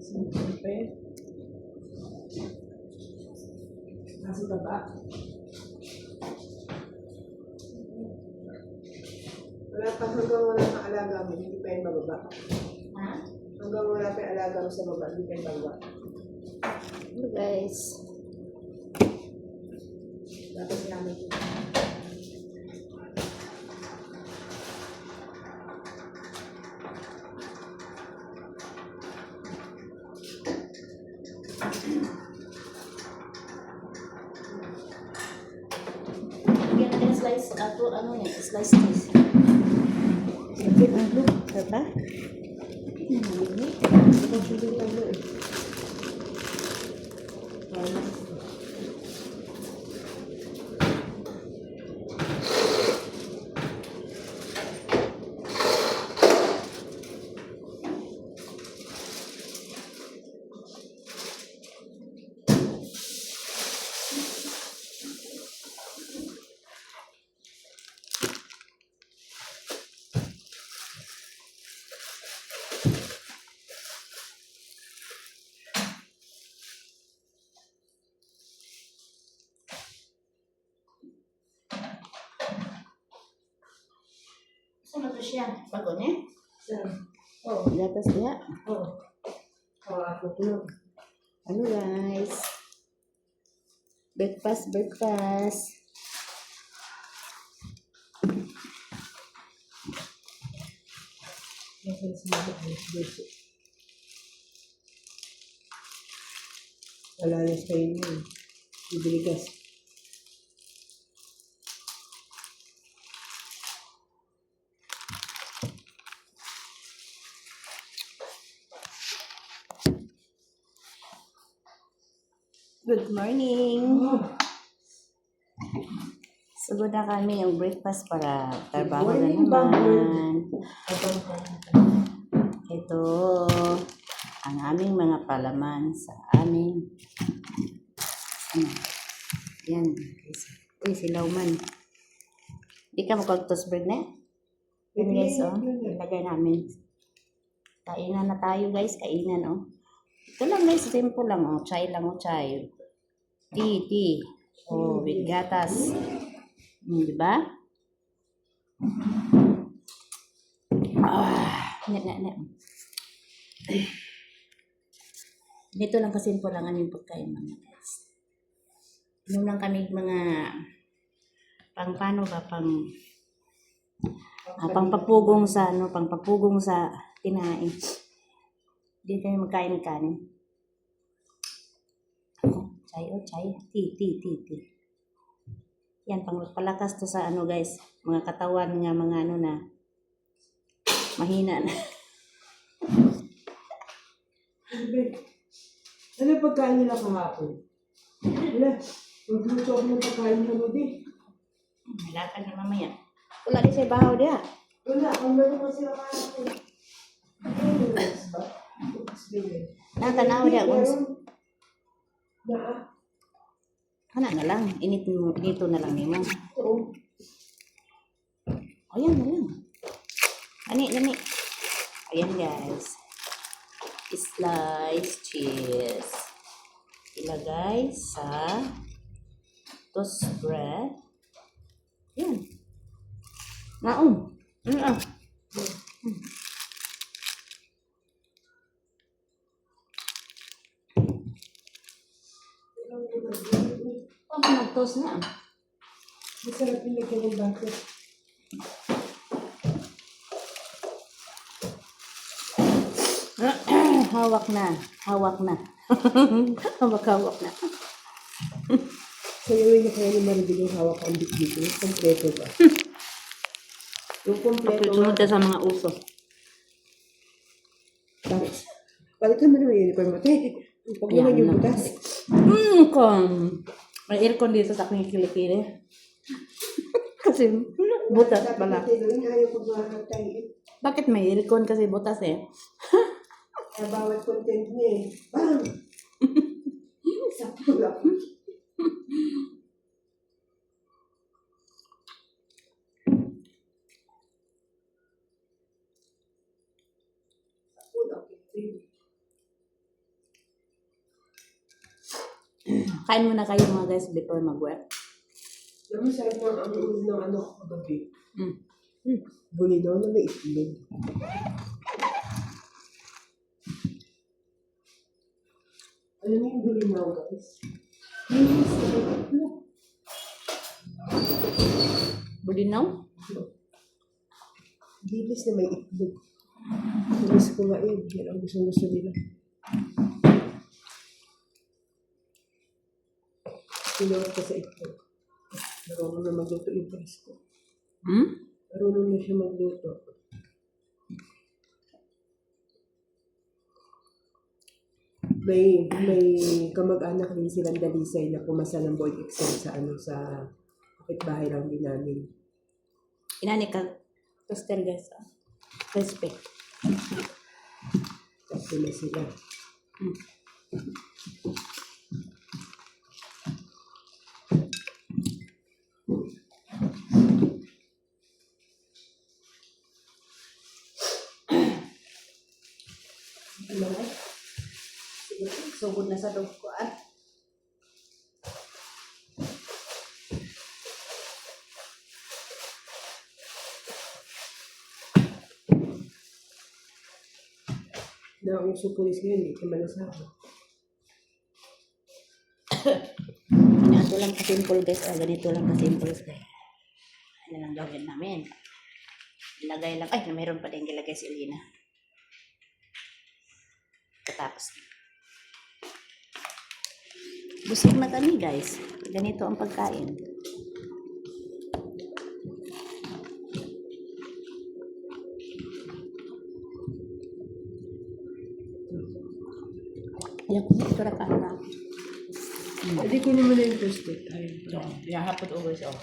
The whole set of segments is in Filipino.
Siyempre. Nasa baba. Wala pa hanggang wala kang alaga mo, hindi pa yung bababa. Ha? Hanggang wala pa yung alaga mo sa baba, hindi pa yung bababa. Hello guys. Dapat namin ito. Bigyan natin slice, slice cheese. Ano? Diba? Ito chili talo eh. Saan na to siya? Bago niya? Oh. Gatas dia. Oh. Oh, ako tulog. Ano guys? Breakfast. Nasaan sinabi ko? Dito. Wala na sa inyo. Bibili gas. Good morning. Sugod na kami yung breakfast para trabaho na Morning, naman. Ito ang aming mga palaman sa aming yan guys. Uy, silaw man. Di ka makag-toastbread na? Yan guys, oh. Ilagay namin. Kainan na tayo guys. Kainan, oh. Ito lang guys. Simple lang, oh. Chai lang, oh. Chai. Tea. Oh, with gatas. Diba? Dito lang kasimple lang aming pagkain mga guys. Inom lang kami mga pangpapugong sa kinain. Hindi kami magkain kanin. Chai. Tea. Yan, palakas to sa guys, mga katawan nga mga na mahina na. Ano pagkain nila kahapon? Wala. Magluto ako ng pagkain mo din. Malakad na mamaya. Wala din sa bahaw dia. Wala. Ang meron mo sila kahapon. Ano ba? Tanaw dia guys. Na. Kana na lang, inito na lang nimo. Oo. Ayan na lang. Ani. Ayan guys. Slice cheese. Ilagay sa toast bread. Yan. Naon. Mag-toast na. Masarap yung lagyan ng butter. Hawak na. Hawak na. Sayawin niya kaya ni Maribel yung hawak ang bit-bit. Yung kompleto ba? Yung kompleto Sunod ka sa mga uso. Bakit? Bakit naman yung uniform mo? Huwag naman yung butas. May aircon dito sa aking kilikili. Kasi butas pala. Ayaw ko makakatay. Bakit may aircon? Kasi butas eh. Kaya bawat content niya eh. Bang! Sakto lang. Kain muna kayo mga guys before mag-work. Alam mo, sarap ng ang ulo ng ano ko kagabi. Mm. Buli daw na may itlog. Ano na yung buli na guys? Linis na may itlog. Bulinaw? Linis na may itlog. Linis ko nga yun. Yan ang gusto nila. Pinawat ko sa itlog. Marunong na magluto yung pares ko. Hmm? Marunong na siya magluto. May kamag-anak din silang Dalisay na pumasa ng board exam sa sa kapitbahay lang din namin. Inani ka. Toaster guys. Respect. Tapos na sila. Mm. Ano ba? Sige, sugod na sa dog ko ah. Nauso pulis ngayon, hindi ka malasabi. Ganito lang ka-simple guys. Ganito lang ka-simple guys. Ano lang gawin namin. Ilagay lang. Ay, mayroon pa din ilagay si Elena. Katapos. Busog na kami guys. Ganito ang pagkain. Yan ko ito na kara. Hindi ko naman na yung toasted. Ayun. Yahapot always oh.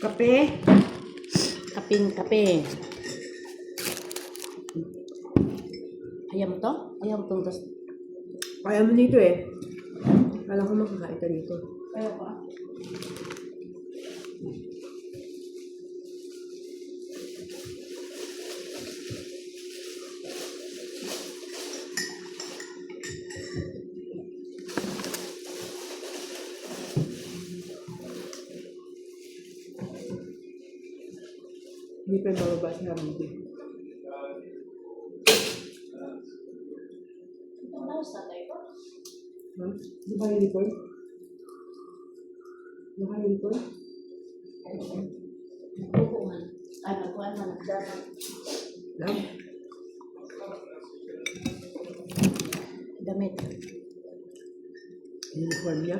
Kape? Kape. Ayaw mo to? Ayaw mo tong toast? Kaya mo nito eh. Kala ko makakain ka dito. Ayaw pa. Hindi pa yung bababa si Hamidi. Ha? Di ba uniform? Naka-uniform? Bukuhan. Ano ko ano nagdara. Lang? Damit. Uniform niya?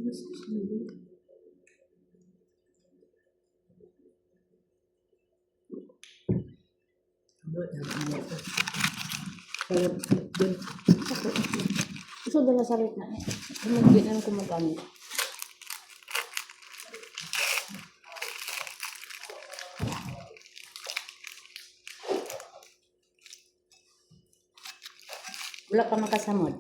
Yes, kaya din. Gusto dala sa rin na. Kumagin na kumagamit. Wala pa makasamod.